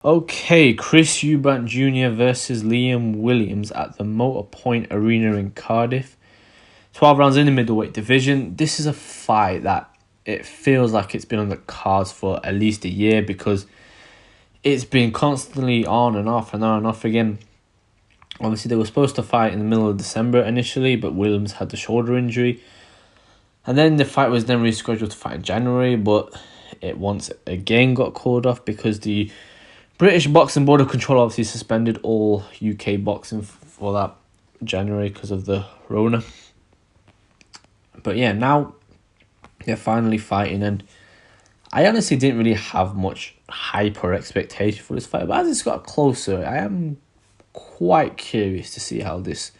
Okay, Chris Eubank Jr. versus Liam Williams at the Motor Point Arena in Cardiff. 12 rounds in the middleweight division. This is a fight that it feels like it's been on the cards for at least a year because it's been constantly on and off and on and off again. Obviously, they were supposed to fight in the middle of December initially, but Williams had the shoulder injury. And then the fight was then rescheduled to fight in January, but it once again got called off because the British Boxing Board of Control obviously suspended all UK boxing for that January because of the Rona. But yeah, now they're finally fighting, and I honestly didn't really have much hype or expectation for this fight. But as it's got closer, I am quite curious to see how this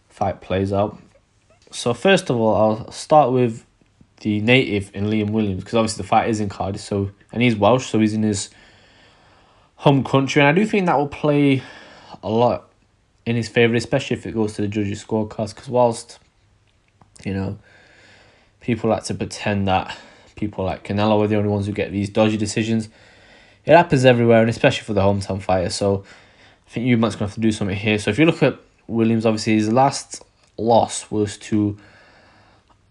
fight plays out. So first of all, I'll start with the native in Liam Williams, because obviously the fight is in Cardiff, and he's Welsh, so he's in his home country, and I do think that will play a lot in his favour, especially if it goes to the judges' scorecards, because whilst, people like to pretend that people like Canelo are the only ones who get these dodgy decisions, it happens everywhere, and especially for the hometown fighter, so I think Eubank's going to have to do something here. So if you look at Williams, obviously his last loss was to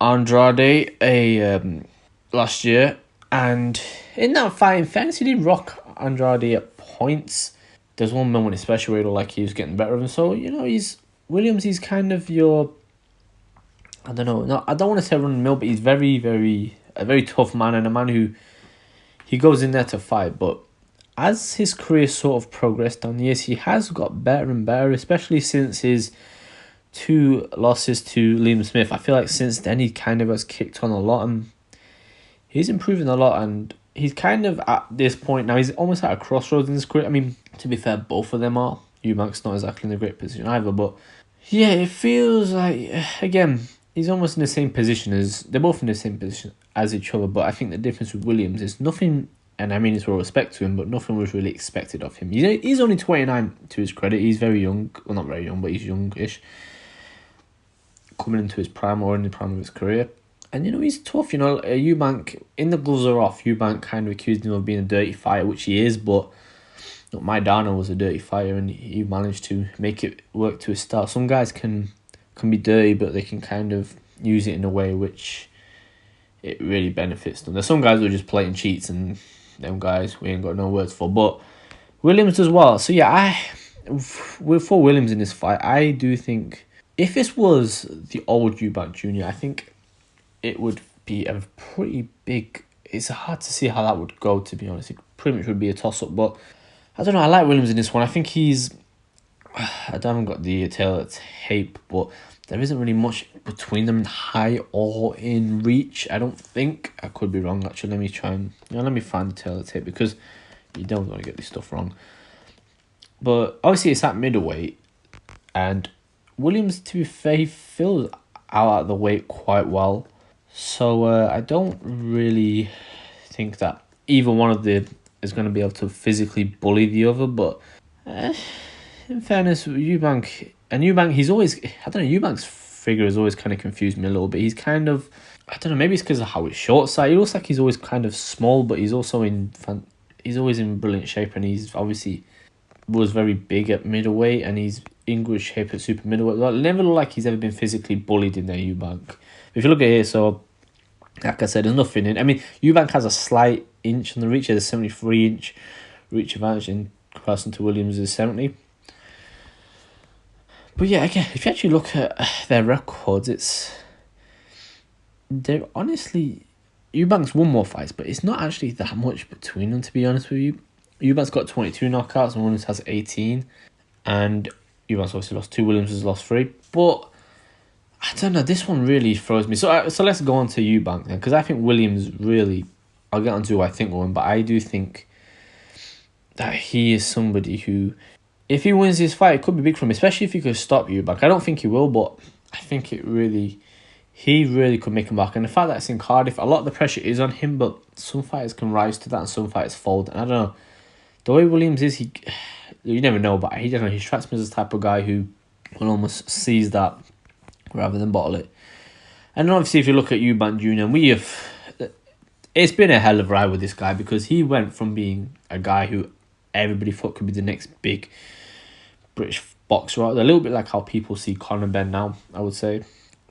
Andrade last year, and in that fight, in fairness, he did rock Andrade at points. There's one moment especially where it looked like he was getting better of him. So, he's kind of your, I don't know, I don't want to say run the mill, but he's a very tough man, and a man who, he goes in there to fight. But as his career sort of progressed down the years, he has got better and better, especially since his 2 losses to Liam Smith. I feel like since then he kind of has kicked on a lot, and he's improving a lot, and he's kind of at this point now, he's almost at a crossroads in his career. I mean, to be fair, both of them are. Eubank's not exactly in a great position either, but yeah, it feels like, again, he's almost in the same position they're both in the same position as each other, but I think the difference with Williams is nothing, and I mean it's all respect to him, but nothing was really expected of him. He's only 29 to his credit. He's very young. Well, not very young, but he's youngish, coming into his prime or in the prime of his career. And, he's tough. Eubank, in the gloves are off, Eubank kind of accused him of being a dirty fighter, which he is, but Maidana was a dirty fighter, and he managed to make it work to his style. Some guys can be dirty, but they can kind of use it in a way which it really benefits them. There's some guys who are just playing cheats, and them guys we ain't got no words for. But Williams as well. So yeah, for Williams in this fight, I do think if this was the old Eubank Jr., I think it would be a pretty big... It's hard to see how that would go, to be honest. It pretty much would be a toss-up, but I don't know. I like Williams in this one. I think he's... I haven't got the tail tape, but there isn't really much between them in high or in reach, I don't think. I could be wrong, actually. Let me try and... let me find the tail tape, because you don't want to get this stuff wrong. But obviously it's at middleweight, and Williams, to be fair, he fills out at the weight quite well. So I don't really think that either one of them is going to be able to physically bully the other. But in fairness, Eubank, he's always... I don't know, Eubank's figure has always kind of confused me a little bit. He's kind of... I don't know, maybe it's because of how his short side. He looks like he's always kind of small, but he's also he's always in brilliant shape, and he's obviously was very big at middleweight, and he's in good shape at super middleweight. Well, it never looked like he's ever been physically bullied in there, Eubank. If you look at here, so like I said, there's nothing in. I mean, Eubank has a slight inch on the reach. There's a 73-inch reach advantage in comparison to Williams' 70. But yeah, again, if you actually look at their records, they're honestly... Eubank's won more fights, but it's not actually that much between them, to be honest with you. Eubank's got 22 knockouts, and Williams has 18. And Eubank's obviously lost 2, Williams has lost 3. But I don't know, this one really throws me. So let's go on to Eubank then, because I think Williams really... I'll get on to who I think will win, but I do think that he is somebody who, if he wins this fight, it could be big for him, especially if he could stop Eubank. I don't think he will, but I think he really could make him back. And the fact that it's in Cardiff, a lot of the pressure is on him, but some fighters can rise to that and some fighters fold. And I don't know, the way Williams is, you never know, but he strikes me as the type of guy who will almost seize that rather than bottle it. And then obviously if you look at Eubank Jr., it's been a hell of a ride with this guy, because he went from being a guy who everybody thought could be the next big British boxer out there. A little bit like how people see Conor Ben now, I would say.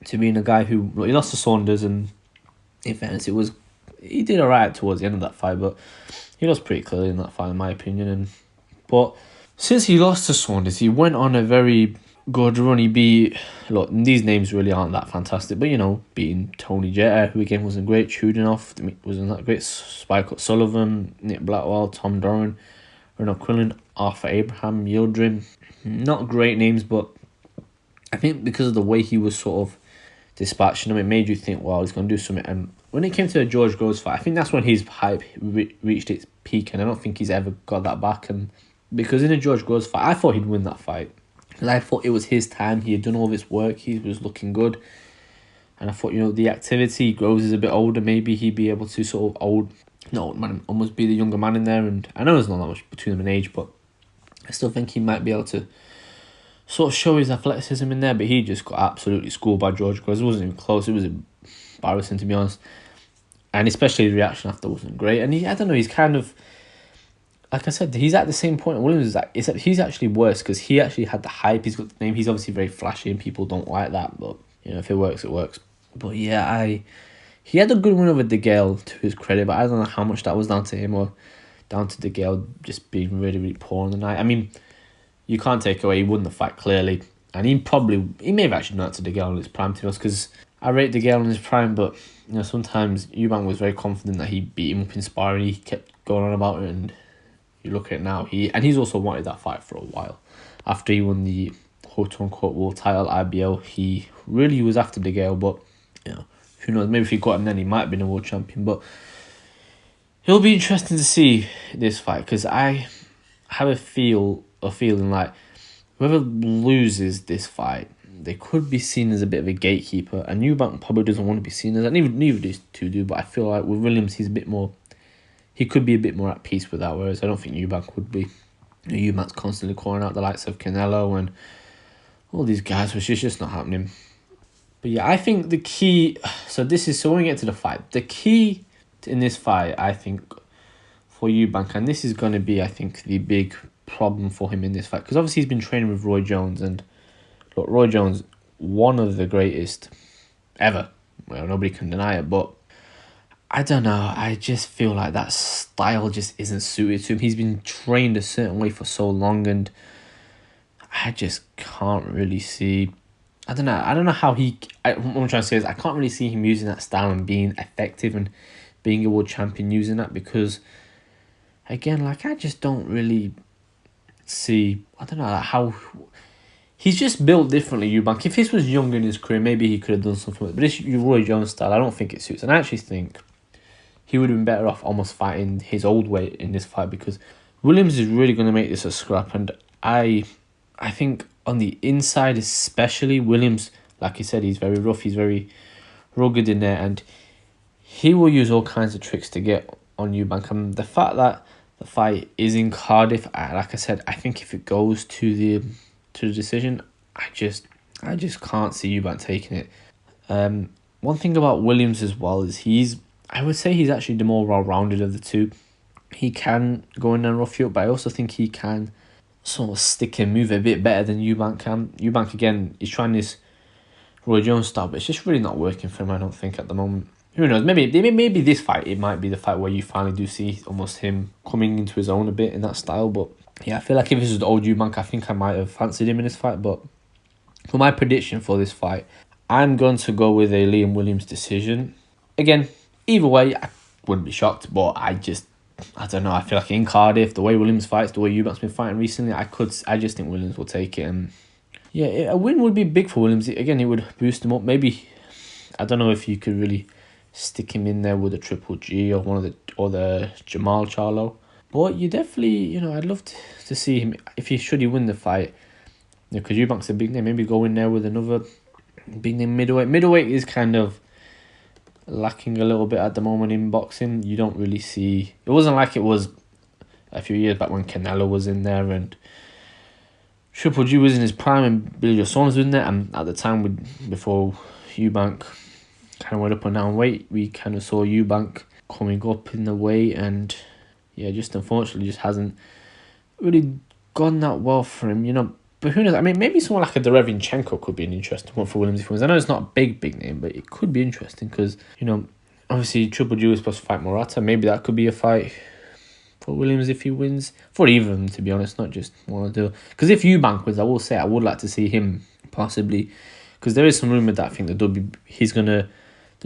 To being a guy who, he lost to Saunders, and in fairness, he did alright towards the end of that fight, but he lost pretty clearly in that fight, in my opinion. But since he lost to Saunders, he went on a very good run. He beat, look, these names really aren't that fantastic, but beating Tony Jetta, who again wasn't great, Chudinoff wasn't that great, Spike Sullivan, Nick Blackwell, Tom Doran, Renaud Quillen, Arthur Abraham, Yildirim. Not great names, but I think because of the way he was sort of dispatching them, it made you think, well, he's going to do something. And when it came to the George Groves fight, I think that's when his hype reached its peak, and I don't think he's ever got that back. And because in the George Groves fight, I thought he'd win that fight. And I thought it was his time. He had done all this work. He was looking good. And I thought, the activity, Groves is a bit older. Maybe he'd be able to sort of almost be the younger man in there. And I know there's not that much between them in age, but I still think he might be able to sort of show his athleticism in there. But he just got absolutely schooled by George Groves. It wasn't even close. It was embarrassing, to be honest. And especially his reaction after wasn't great. And I don't know, he's kind of, like I said, he's at the same point Williams is at, except he's actually worse because he actually had the hype. He's got the name. He's obviously very flashy and people don't like that. But, if it works, it works. But yeah, he had a good win over De Gale, to his credit. But I don't know how much that was down to him or down to De Gale just being really, really poor on the night. I mean, you can't take away he won the fight clearly. And he may have actually done that to De Gale in his prime, to us, because I rate De Gale in his prime, but sometimes Eubank was very confident that he beat him up in sparring. He kept going on about it, and you look at it now, he's also wanted that fight for a while. After he won the quote-unquote world title, IBO, he really was after De Gale, but who knows, maybe if he got him then he might have been a world champion. But it'll be interesting to see this fight, because I have a feeling like whoever loses this fight, they could be seen as a bit of a gatekeeper, and Eubank probably doesn't want to be seen as that. Neither these two do, but I feel like with Williams, he could be a bit more at peace with that, whereas I don't think Eubank would be. Eubank's constantly calling out the likes of Canelo and all these guys, which is just not happening. But yeah, I think the key, so when we get to the fight, the key in this fight, I think, for Eubank, and this is going to be, I think, the big problem for him in this fight, because obviously he's been training with Roy Jones, and look, Roy Jones, one of the greatest ever. Well, nobody can deny it, but I don't know, I just feel like that style just isn't suited to him. He's been trained a certain way for so long, and I just can't really see, I don't know how what I'm trying to say is I can't really see him using that style and being effective and being a world champion using that, because again, like, I just don't really see, I don't know how, he's just built differently, Eubank. If this was younger in his career, maybe he could have done something with it, but this Roy Jones style, I don't think it suits, and I actually think he would have been better off almost fighting his old weight in this fight, because Williams is really going to make this a scrap, and I think on the inside especially, Williams, like you said, he's very rough, he's very rugged in there, and he will use all kinds of tricks to get on Eubank. And the fact that the fight is in Cardiff, like I said, I think if it goes to the decision, I just can't see Eubank taking it. One thing about Williams as well is I would say he's actually the more well-rounded of the two. He can go in and rough you up, but I also think he can sort of stick and move a bit better than Eubank can. Eubank, again, he's trying this Roy Jones style, but it's just really not working for him, I don't think, at the moment. Who knows, maybe this fight, it might be the fight where you finally do see almost him coming into his own a bit in that style. But yeah, I feel like if this was the old Eubank, I think I might have fancied him in this fight. But for my prediction for this fight, I'm going to go with a Liam Williams decision. Again, either way, I wouldn't be shocked, but I don't know. I feel like in Cardiff, the way Williams fights, the way Eubank's been fighting recently, I just think Williams will take it. And yeah, a win would be big for Williams. Again, it would boost him up. Maybe, I don't know if you could really stick him in there with a Triple G or the Jamal Charlo. But you definitely, I'd love to see him, if he win the fight, because Eubank's a big name, maybe go in there with another big name middleweight. Middleweight is kind of lacking a little bit at the moment in boxing. You don't really see, it wasn't like it was a few years back when Canelo was in there and Triple G was in his prime and Billy Joe Saunders was in there, and at the time before Eubank kind of went up and down weight, we kind of saw Eubank coming up in the weight, and yeah, just unfortunately just hasn't really gone that well for him, you know. But who knows? I mean, maybe someone like a Derevinchenko could be an interesting one for Williams if he wins. I know it's not a big name, but it could be interesting because, you know, obviously Triple G was supposed to fight Morata. Maybe that could be a fight for Williams if he wins. For either of them, to be honest, not just one of the... Because if Eubank wins, I will say I would like to see him possibly. Because there is some rumour that I think the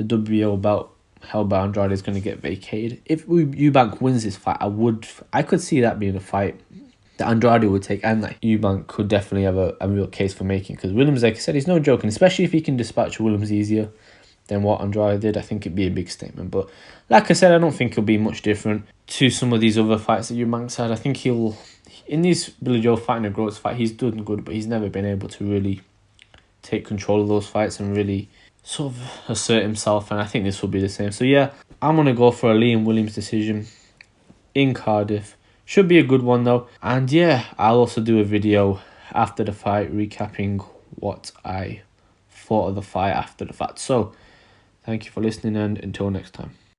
WBO belt held by Andrade is going to get vacated. If Eubank wins this fight, I could see that being a fight that Andrade would take, and that Eubank could definitely have a real case for making. Because Williams, like I said, he's no joking, especially if he can dispatch Williams easier than what Andrade did. I think it'd be a big statement. But like I said, I don't think it'll be much different to some of these other fights that Eubank's had. I think he'll, in this Billy Joe fighting a Gross fight, he's done good, but he's never been able to really take control of those fights and really sort of assert himself, and I think this will be the same. So yeah, I'm going to go for a Liam Williams decision in Cardiff. Should be a good one though. And yeah, I'll also do a video after the fight recapping what I thought of the fight after the fact. So thank you for listening, and until next time.